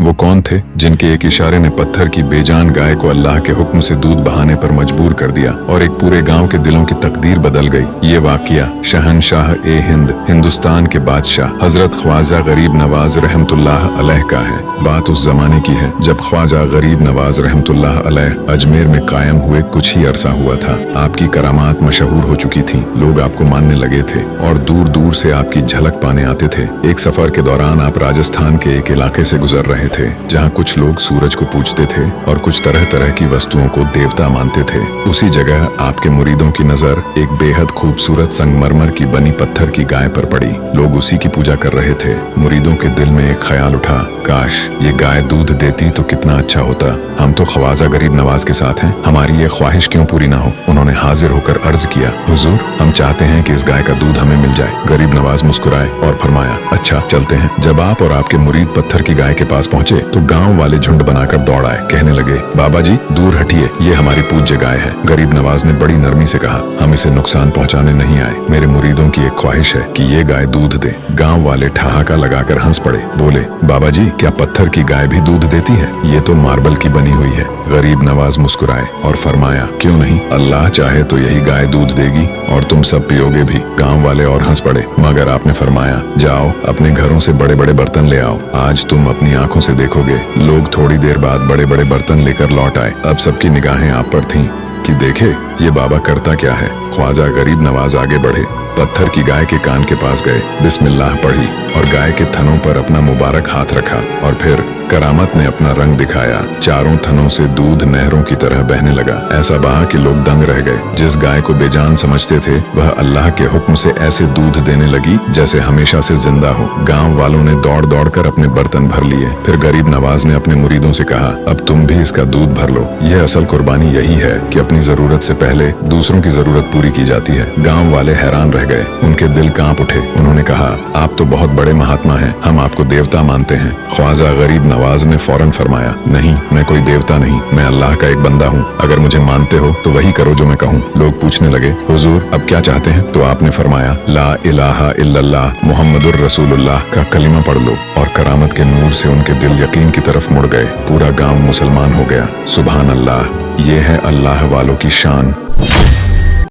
वो कौन थे जिनके एक इशारे ने पत्थर की बेजान गाय को अल्लाह के हुक्म से दूध बहाने पर मजबूर कर दिया और एक पूरे गांव के दिलों की तकदीर बदल गई। ये वाकया शहनशाह ए हिंद, हिंदुस्तान के बादशाह हजरत ख्वाजा गरीब नवाज रहमतुल्लाह अलैह का है। बात उस जमाने की है जब ख्वाजा गरीब नवाज रहमतुल्लाह अलैह अजमेर में कायम हुए कुछ ही अरसा हुआ था। आपकी करामात मशहूर हो चुकी थी, लोग आपको मानने लगे थे और दूर दूर से आपकी झलक पाने आते थे। एक सफर के दौरान आप राजस्थान के एक इलाके से गुजर रहे थे जहाँ कुछ लोग सूरज को पूजते थे और कुछ तरह तरह की वस्तुओं को देवता मानते थे। उसी जगह आपके मुरीदों की नजर एक बेहद खूबसूरत संगमरमर की बनी पत्थर की गाय पर पड़ी। लोग उसी की पूजा कर रहे थे। मुरीदों के दिल में एक ख्याल उठा, काश ये गाय दूध देती तो कितना अच्छा होता। हम तो ख्वाजा गरीब नवाज के साथ हैं, हमारी ये ख्वाहिश क्यों पूरी ना हो। उन्होंने हाजिर होकर अर्ज किया, हुजूर हम चाहते हैं कि इस गाय का दूध हमें मिल जाए। गरीब नवाज मुस्कुराए और फरमाया, अच्छा चलते हैं। जब आप और आपके मुरीद पत्थर की गाय के पास पहुंचे तो गांव वाले झुंड बनाकर दौड़ आए। कहने लगे, बाबा जी दूर हटिए, ये हमारी पूज्य गाय है। गरीब नवाज ने बड़ी नरमी से कहा, हम इसे नुकसान पहुंचाने नहीं आए, मेरे मुरीदों की एक ख्वाहिश है कि ये गाय दूध दे। गांव वाले ठहाका लगाकर हंस पड़े, बोले, बाबा जी क्या पत्थर की गाय भी दूध देती है? ये तो मार्बल की बनी हुई है। गरीब नवाज मुस्कुराए और फरमाया, क्यों नहीं, अल्लाह चाहे तो यही गाय दूध देगी और तुम सब पियोगे भी। गांव वाले और हंस पड़े, मगर आपने फरमाया, जाओ अपने घरों से बड़े बड़े बर्तन ले आओ, आज तुम अपनी आंखों से देखोगे। लोग थोड़ी देर बाद बड़े बड़े बर्तन लेकर लौट आए। अब सबकी निगाहें आप पर थीं कि देखे ये बाबा करता क्या है। ख्वाजा गरीब नवाज आगे बढ़े, पत्थर की गाय के कान के पास गए, बिस्मिल्लाह पढ़ी और गाय के थनों पर अपना मुबारक हाथ रखा और फिर करामत ने अपना रंग दिखाया। चारों थनों से दूध नहरों की तरह बहने लगा। ऐसा बहा कि लोग दंग रह गए। जिस गाय को बेजान समझते थे वह अल्लाह के हुक्म से ऐसे दूध देने लगी जैसे हमेशा से जिंदा हो। गांव वालों ने दौड़ दौड़ कर अपने बर्तन भर लिए। फिर गरीब नवाज ने अपने मुरीदों से कहा, अब तुम भी इसका दूध भर लो। यह असल कुर्बानी यही है कि अपनी जरूरत से पहले दूसरों की जरूरत पूरी की जाती है। गाँव वाले हैरान रह गए, उनके दिल कांप उठे। उन्होंने कहा, आप तो बहुत बड़े महात्मा हैं, हम आपको देवता मानते हैं। ख्वाजा गरीब नवाज ने फौरन फरमाया, नहीं मैं कोई देवता नहीं, मैं अल्लाह का एक बंदा हूँ। अगर मुझे मानते हो तो वही करो जो मैं कहूँ। लोग पूछने लगे, हुजूर अब क्या चाहते हैं? तो आपने फरमाया, ला इलाहा इल्लल्लाह मुहम्मदुर रसूलुल्लाह का कलिमा पढ़ लो। और करामत के नूर से उनके दिल यकीन की तरफ मुड़ गए। पूरा गाँव मुसलमान हो गया। सुभान अल्लाह, ये है अल्लाह वालों की शान।